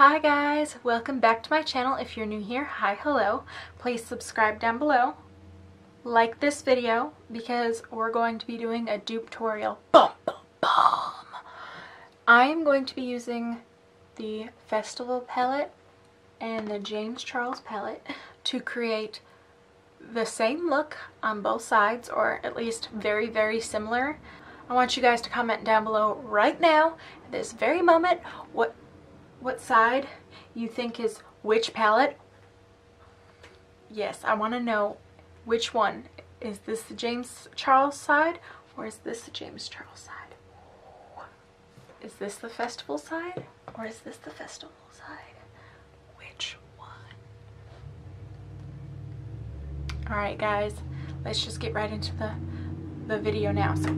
Hi guys, welcome back to my channel. If you're new here, hi, hello. Please subscribe down below. Like this video because we're going to be doing a dupe tutorial. Boom, boom, boom. I'm going to be using the Festival palette and the James Charles palette to create the same look on both sides, or at least very, very similar. I want you guys to comment down below right now, at this very moment, what side you think is which palette. Yes, I want to know which one. Is this the James Charles side, or is this the James Charles side? Is this the Festival side, or is this the Festival side? Which one? Alright guys, let's just get right into the video now. So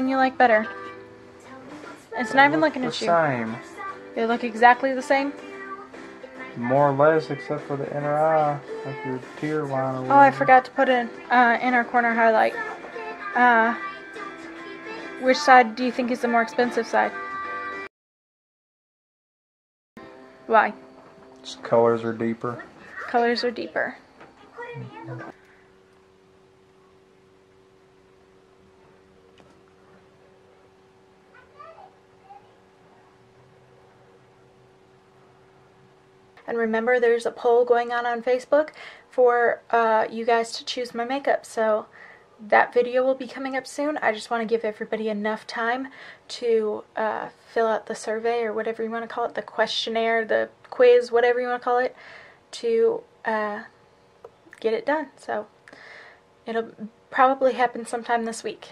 one you like better? It's not even looking at you. Same. They look exactly the same? More or less, except for the inner eye, like your tear line or whatever. Oh, I forgot to put an inner corner highlight. Which side do you think is the more expensive side? Why? Just colors are deeper. Colors are deeper. And remember, there's a poll going on Facebook for you guys to choose my makeup. So that video will be coming up soon. I just want to give everybody enough time to fill out the survey, or whatever you want to call it, the questionnaire, the quiz, whatever you want to call it, to get it done. So it'll probably happen sometime this week.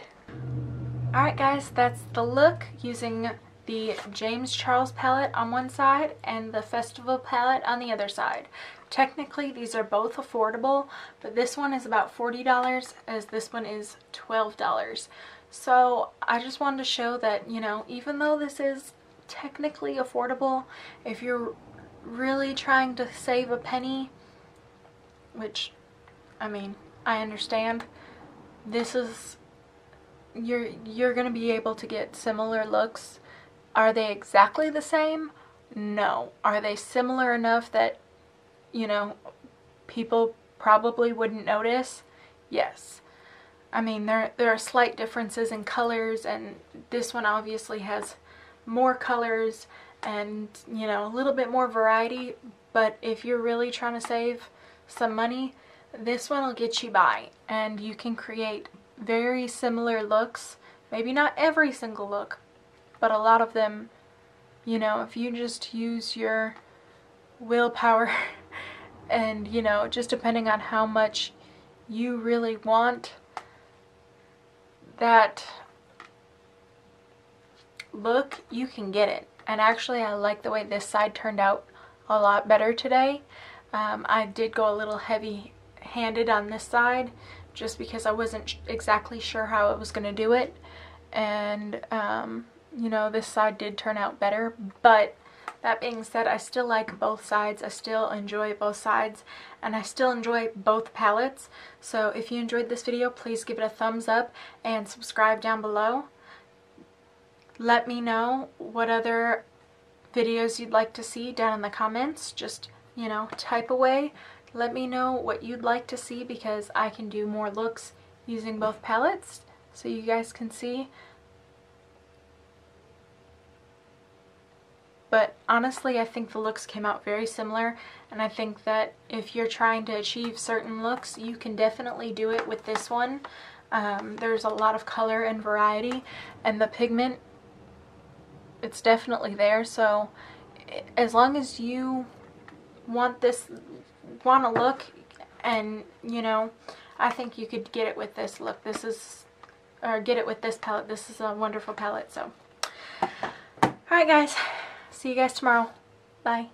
Alright guys, that's the look using the James Charles palette on one side and the Festival palette on the other side. Technically these are both affordable, but this one is about $40 as this one is $12. So I just wanted to show that, you know, even though this is technically affordable, if you're really trying to save a penny, which, I mean, I understand, this is, you're gonna be able to get similar looks. Are they exactly the same? No. Are they similar enough that, you know, people probably wouldn't notice? Yes. I mean, there are slight differences in colors, and this one obviously has more colors and, you know, a little bit more variety, but if you're really trying to save some money, this one will get you by, and you can create very similar looks. Maybe not every single look, but a lot of them, you know, if you just use your willpower and, you know, just depending on how much you really want that look, you can get it. And actually I like the way this side turned out a lot better today. I did go a little heavy-handed on this side just because I wasn't exactly sure how I was going to do it, and you know, this side did turn out better. But that being said, I still like both sides. I still enjoy both sides, and I still enjoy both palettes. So if you enjoyed this video, please give it a thumbs up and subscribe down below. Let me know what other videos you'd like to see down in the comments. Just, you know, type away. Let me know what you'd like to see, because I can do more looks using both palettes so you guys can see. But honestly, I think the looks came out very similar, and I think that if you're trying to achieve certain looks, you can definitely do it with this one. There's a lot of color and variety, and the pigment, it's definitely there. So as long as you want a look, and, you know, I think you could get it with this look. Get it with this palette. This is a wonderful palette. So alright guys, see you guys tomorrow. Bye.